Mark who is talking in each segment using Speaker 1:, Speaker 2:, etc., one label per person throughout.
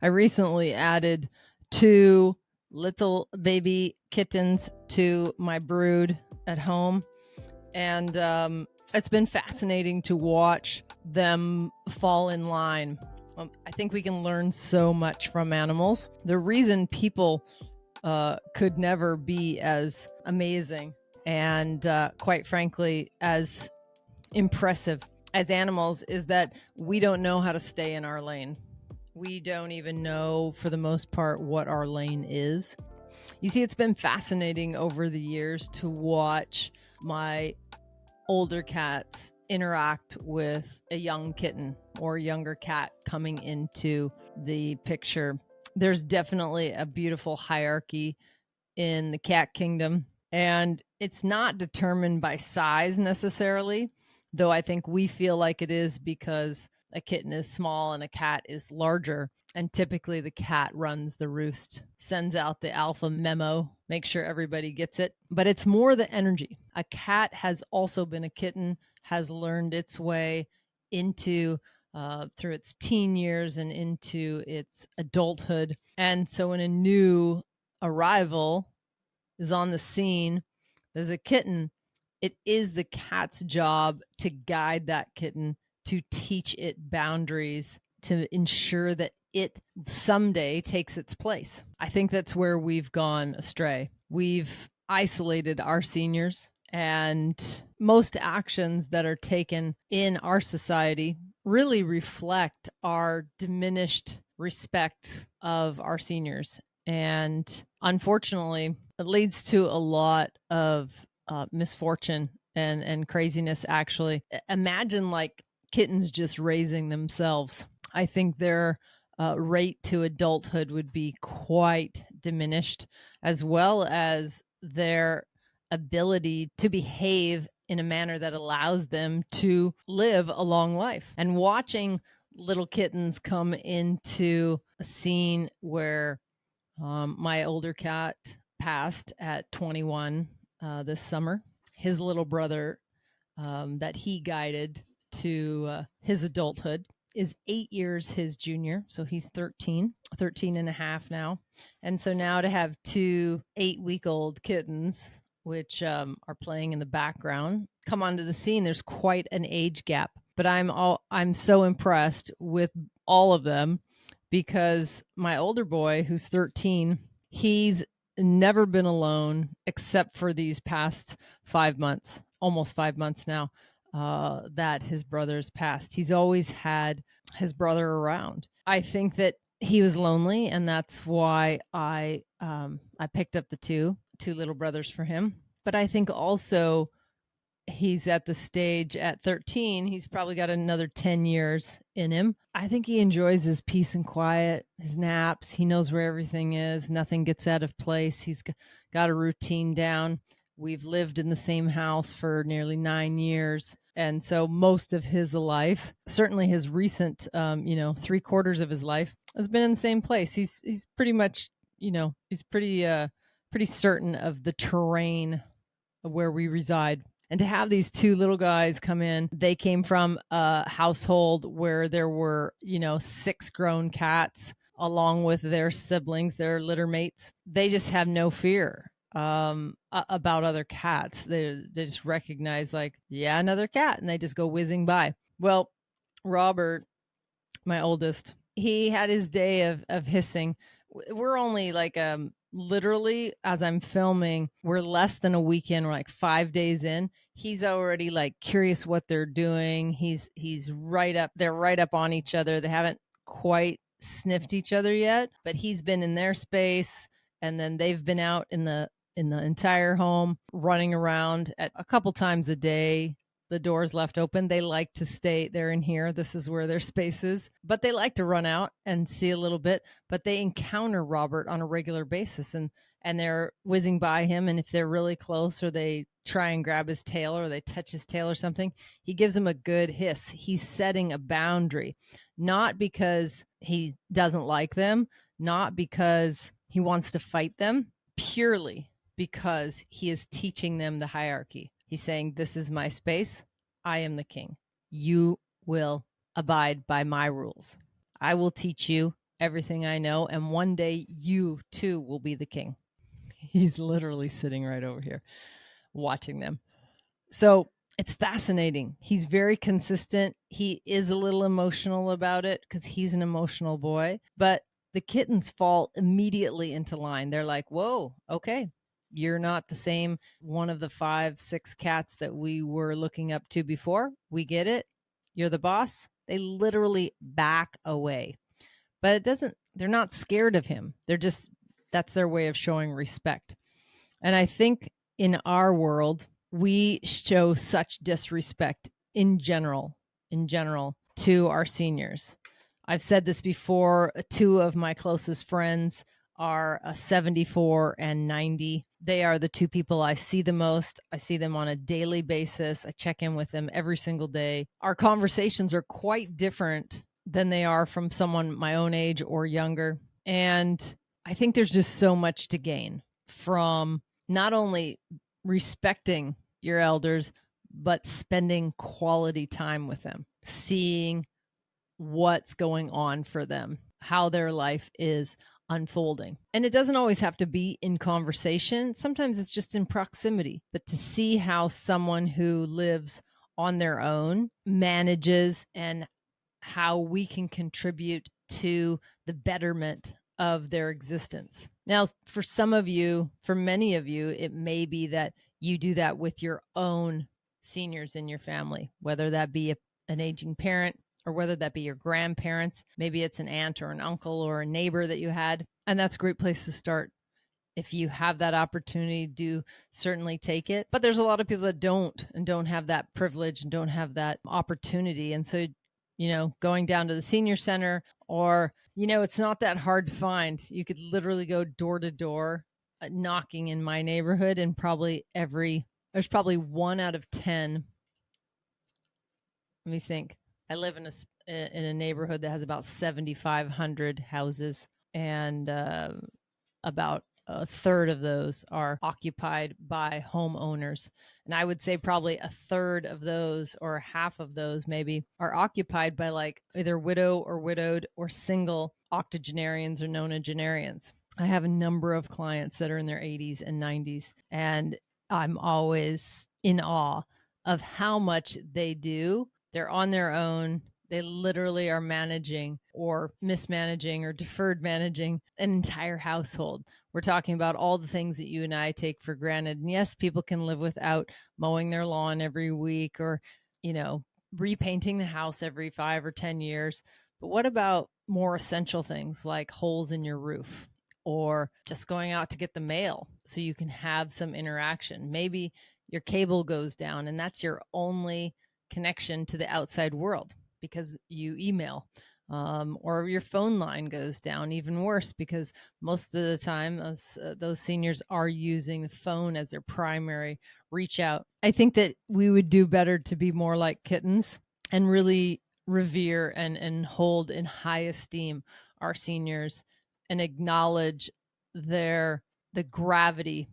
Speaker 1: I recently added 2 little baby kittens to my brood at home, and it's been fascinating to watch them fall in line. I think we can learn so much from animals. The reason people could never be as amazing and, quite frankly, as impressive as animals is that we don't know how to stay in our lane. We don't even know, for the most part, what our lane is. You see, it's been fascinating over the years to watch my older cats interact with a young kitten or a younger cat coming into the picture. There's definitely a beautiful hierarchy in the cat kingdom, and it's not determined by size necessarily, though I think we feel like it is because a kitten is small and a cat is larger. And typically the cat runs the roost, sends out the alpha memo, make sure everybody gets it. But it's more the energy. A cat has also been a kitten, has learned its way into through its teen years and into its adulthood. And so when a new arrival is on the scene, there's a kitten, it is the cat's job to guide that kitten, to teach it boundaries, to ensure that it someday takes its place. I think that's where we've gone astray. We've isolated our seniors, and most actions that are taken in our society really reflect our diminished respect of our seniors. And unfortunately, it leads to a lot of misfortune and craziness, actually. Imagine like kittens just raising themselves. I think their rate to adulthood would be quite diminished, as well as their ability to behave in a manner that allows them to live a long life. And watching little kittens come into a scene where my older cat passed at 21 this summer. His little brother that he guided to his adulthood is 8 years his junior. So he's 13 and a half now. And so now to have 2 8-week-old kittens, which are playing in the background, come onto the scene, there's quite an age gap. But I'm so impressed with all of them because my older boy, who's 13, he's never been alone except for these past 5 months, almost 5 months now, that his brother's passed. He's always had his brother around. I think that he was lonely, and that's why I picked up the two little brothers for him. But I think also he's at the stage at 13, he's probably got another 10 years in him. I think he enjoys his peace and quiet, his naps. He knows where everything is. Nothing gets out of place. He's got a routine down. We've lived in the same house for nearly 9 years. And so most of his life, certainly his recent, 3/4 of his life, has been in the same place. He's pretty much, he's pretty certain of the terrain of where we reside. And to have these 2 little guys come in, they came from a household where there were, 6 grown cats along with their siblings, their litter mates. They just have no fear about other cats. They just recognize, like, yeah, another cat, and they just go whizzing by. Well, Robert, my oldest, he had his day of hissing. We're only like literally, as I'm filming, we're less than a week in. We're like 5 days in. He's already like curious what they're doing. He's right up. They're right up on each other. They haven't quite sniffed each other yet, but he's been in their space, and then they've been out in the entire home, running around at a couple times a day. The door's left open. They like to stay. They're in here. This is where their space is. But they like to run out and see a little bit. But they encounter Robert on a regular basis, and they're whizzing by him. And if they're really close, or they try and grab his tail, or they touch his tail or something, he gives them a good hiss. He's setting a boundary, not because he doesn't like them, not because he wants to fight them, purely because he is teaching them the hierarchy. He's saying, this is my space. I am the king. You will abide by my rules. I will teach you everything I know. And one day you too will be the king. He's literally sitting right over here watching them. So it's fascinating. He's very consistent. He is a little emotional about it because he's an emotional boy, but the kittens fall immediately into line. They're like, whoa, okay, you're not the same one of the 5, 6 cats that we were looking up to before. We get it. You're the boss. They literally back away. But they're not scared of him. That's their way of showing respect. And I think in our world, we show such disrespect in general to our seniors. I've said this before. 2 of my closest friends are 74 and 90. They are the 2 people I see the most. I see them on a daily basis. I check in with them every single day. Our conversations are quite different than they are from someone my own age or younger. And I think there's just so much to gain from not only respecting your elders, but spending quality time with them, seeing what's going on for them, how their life is unfolding. And it doesn't always have to be in conversation. Sometimes it's just in proximity. But to see how someone who lives on their own manages and how we can contribute to the betterment of their existence. Now, for many of you, it may be that you do that with your own seniors in your family, whether that be an aging parent or whether that be your grandparents. Maybe it's an aunt or an uncle or a neighbor that you had. And that's a great place to start. If you have that opportunity, do certainly take it. But there's a lot of people that don't have that privilege and don't have that opportunity. And so, going down to the senior center, or, it's not that hard to find. You could literally go door to door knocking in my neighborhood, and there's probably 1 out of 10. Let me think. I live in a neighborhood that has about 7,500 houses, and about a third of those are occupied by homeowners. And I would say probably a third of those, or half of those maybe, are occupied by like either widow or widowed or single octogenarians or nonagenarians. I have a number of clients that are in their 80s and 90s, and I'm always in awe of how much they do. They're on their own. They literally are managing or mismanaging or deferred managing an entire household. We're talking about all the things that you and I take for granted. And yes, people can live without mowing their lawn every week, or, repainting the house every 5 or 10 years. But what about more essential things like holes in your roof, or just going out to get the mail so you can have some interaction? Maybe your cable goes down and that's your only connection to the outside world because you email, or your phone line goes down. Even worse, because most of the time those seniors are using the phone as their primary reach out. I think that we would do better to be more like kittens and really revere and hold in high esteem our seniors and acknowledge the gravity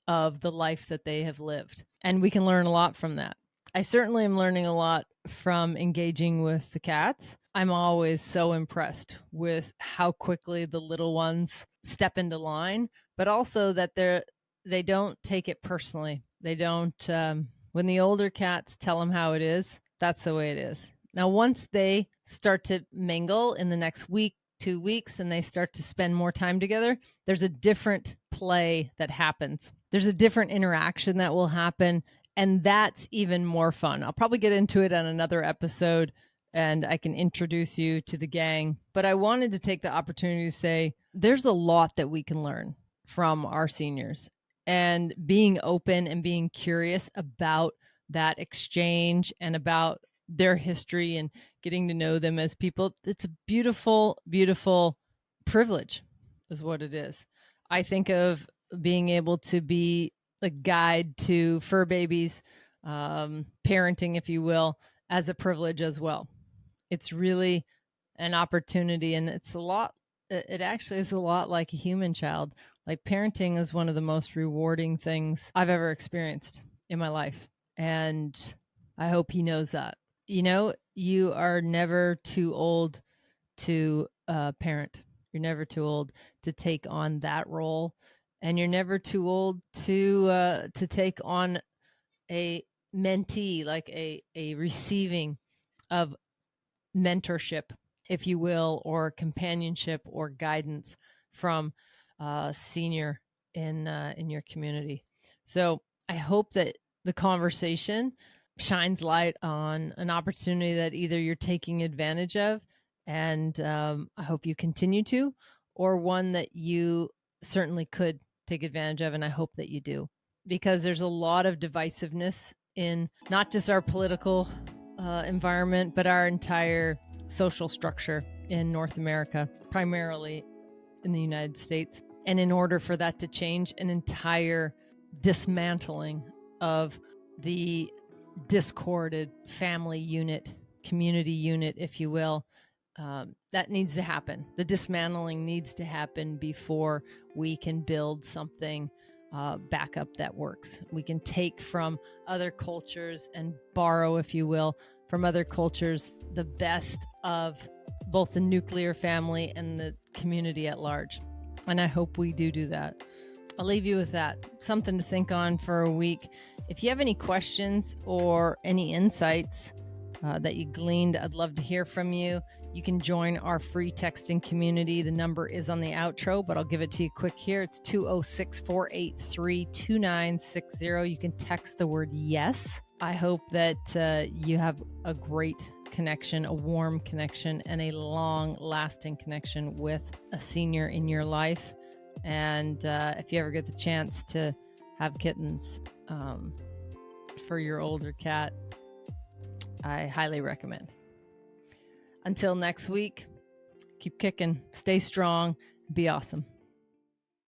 Speaker 1: of the life that they have lived. And we can learn a lot from that. I certainly am learning a lot from engaging with the cats. I'm always so impressed with how quickly the little ones step into line, but also that they don't take it personally. They don't, when the older cats tell them how it is, that's the way it is. Now, once they start to mingle in the next week, 2 weeks, and they start to spend more time together, there's a different play that happens. There's a different interaction that will happen. And that's even more fun. I'll probably get into it on another episode and I can introduce you to the gang. But I wanted to take the opportunity to say there's a lot that we can learn from our seniors, and being open and being curious about that exchange and about their history and getting to know them as people. It's a beautiful, beautiful privilege is what it is. I think of being able to be a guide to fur babies, parenting, if you will, as a privilege as well. It's really an opportunity, and it actually is a lot like a human child. Like, parenting is one of the most rewarding things I've ever experienced in my life. And I hope he knows that. You are never too old to parent. You're never too old to take on that role, and you're never too old to take on a mentee, like a receiving of mentorship, if you will, or companionship or guidance from a senior in your community. So I hope that the conversation shines light on an opportunity that either you're taking advantage of, and I hope you continue to, or one that you certainly could take advantage of, and I hope that you do, because there's a lot of divisiveness in not just our political environment, but our entire social structure in North America, primarily in the United States. And in order for that to change, an entire dismantling of the discorded family unit, community unit, if you will, that needs to happen. The dismantling needs to happen before we can build something back up that works. We can take from other cultures and borrow, if you will, from other cultures the best of both the nuclear family and the community at large. And I hope we do that. I'll leave you with that. Something to think on for a week. If you have any questions or any insights that you gleaned, I'd love to hear from you. You can join our free texting community. The number is on the outro, but I'll give it to you quick here. It's 206-483-2960. You can text the word yes. I hope that you have a great connection, a warm connection, and a long-lasting connection with a senior in your life. And if you ever get the chance to have kittens for your older cat, I highly recommend. Until next week, keep kicking, stay strong, be awesome.